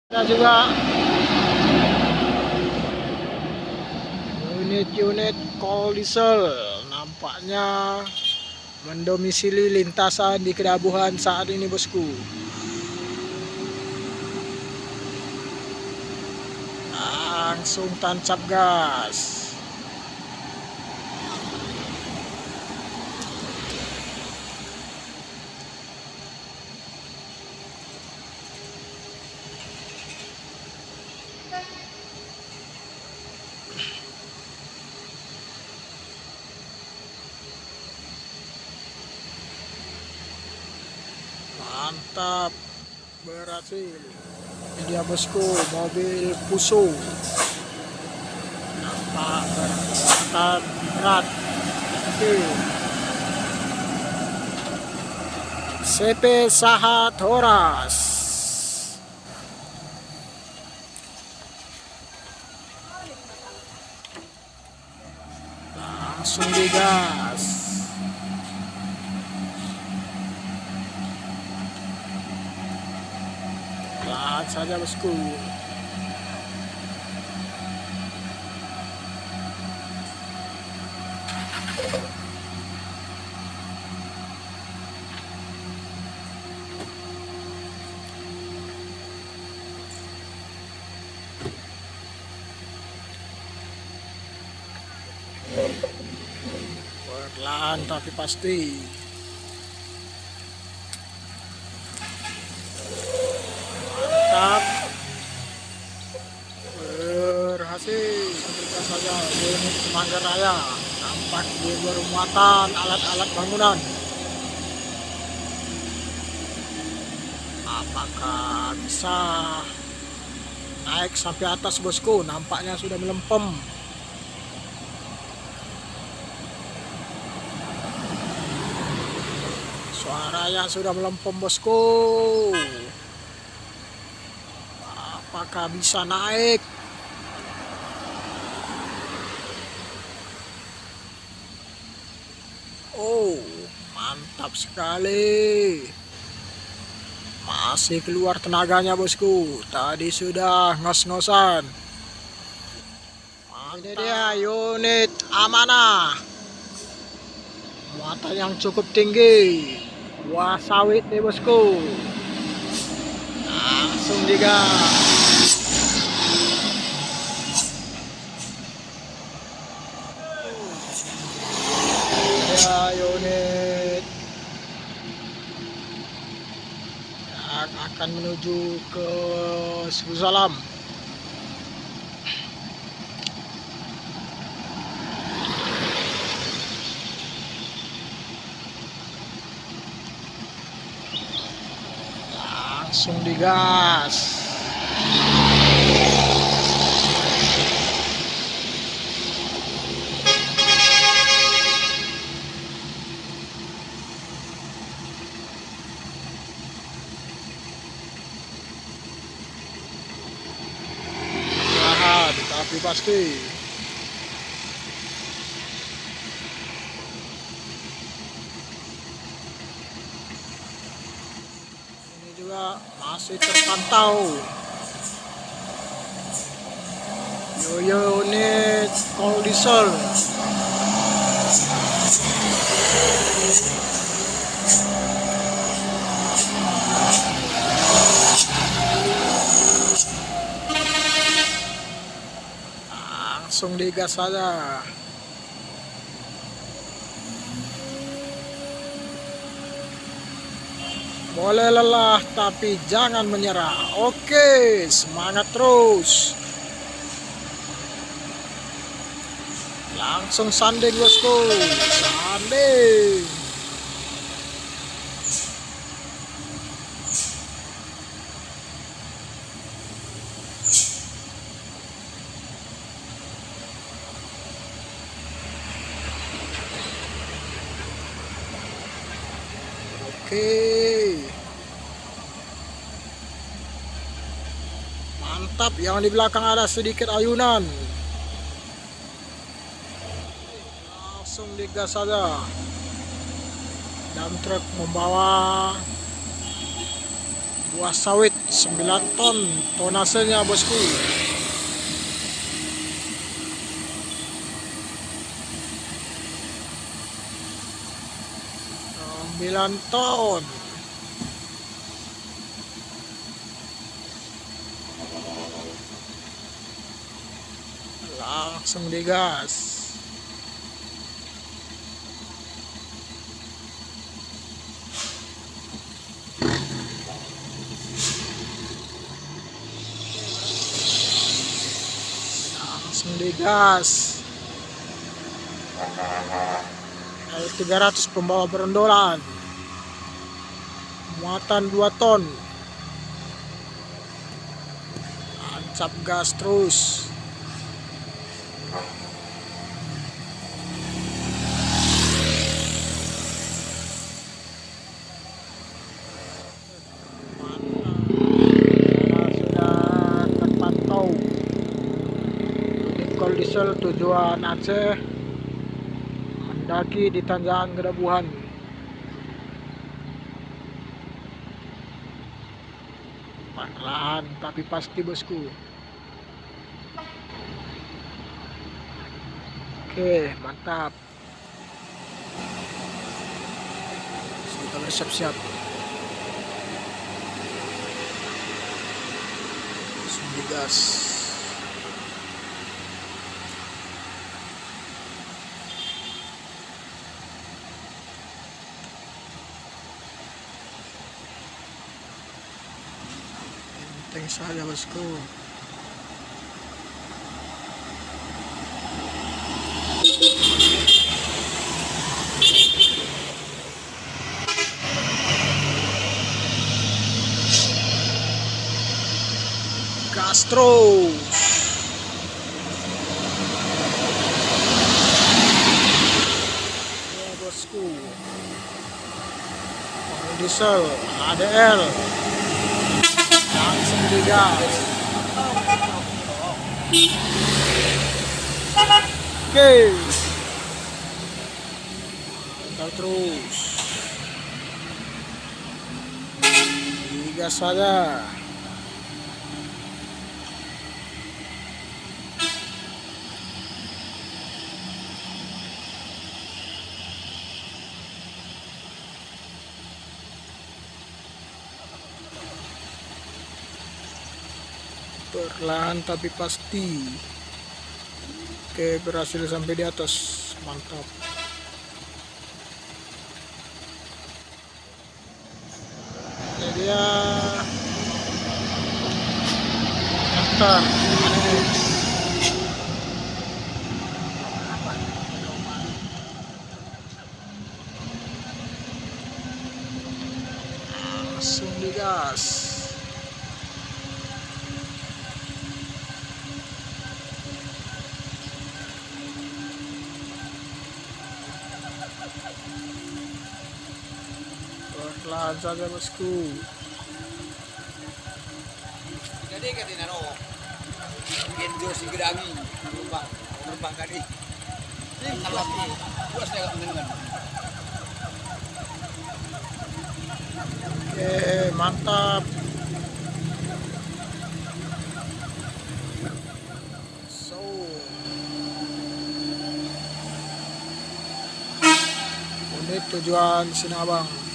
Ada juga unit-unit kol diesel nampaknya mendomisili lintasan di Kedabuhan saat ini, bosku. Langsung tancap gas. Mantap, berhasil. Ini dia, bosku, mobil Fuso. Nampak bermuatan berat. Oke. CP Sahat Horas. Langsung digas. Pelan saja, bosku. Perlahan tapi pasti. Mantap, berhasil. Kita saja unit Manggar Raya nampak di bermuatan alat-alat bangunan. Apakah bisa naik sampai atas, bosku? Nampaknya sudah melempem. Suaranya sudah melempem, bosku. Apakah bisa naik? Oh, mantap sekali. Masih keluar tenaganya, bosku. Tadi sudah ngos-ngosan. Ini dia unit Amanah. Muatan yang cukup tinggi. Buah sawit nih, bosku. Langsung digas. Ya, unit yang akan menuju ke Suzalam. Langsung digas. Perlahan tapi pasti. Ini juga masih terpantau unit kol diesel. Langsung digas saja. Boleh lelah tapi jangan menyerah. Oke, semangat terus. Langsung sanding, bosku. Sanding. Oke. Mantap, yang di belakang ada sedikit ayunan. Langsung digas saja. Dump truk membawa buah sawit 9 ton tonasenya bosku. 9 ton. Langsung digas. Langsung digas. L300 pembawa berondolan, muatan 2 ton, tancap gas terus. Sudah terpantau unit Kol Diesel tujuan Aceh mendaki di tanjakan Gedabuhan. Perlahan tapi pasti bosku. Oke, mantap. Kita bersiap-siap. Langsung gas. Enteng saja bosku. Gas terus. Ya bosku. Kol Diesel ADL langsung digas. Oke. Gas terus. Digas saja. Perlahan tapi pasti. Oke, berhasil sampai di atas. Mantap. Ini dia daftar. Langsung digas. Perlahan saja bosku. Jadi kan dinaro. Genjo si gedangi terbang kali. Tapi puas saya mendengar. Oke, mantap. So, unit tujuan Sinabang.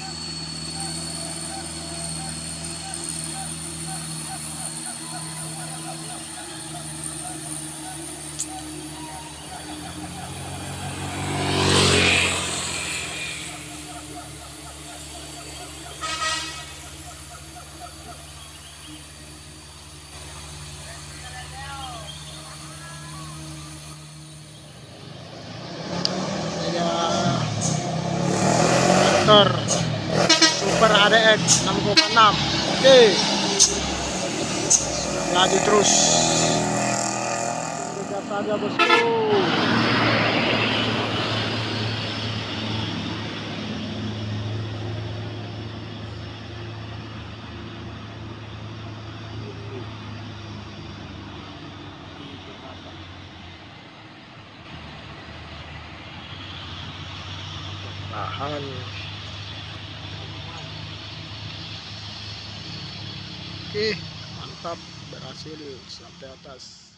Motor Super ADX 6,6. Oke, laju terus. Gas saja bosku. Tahan. Oke, mantap, berhasil sampai atas.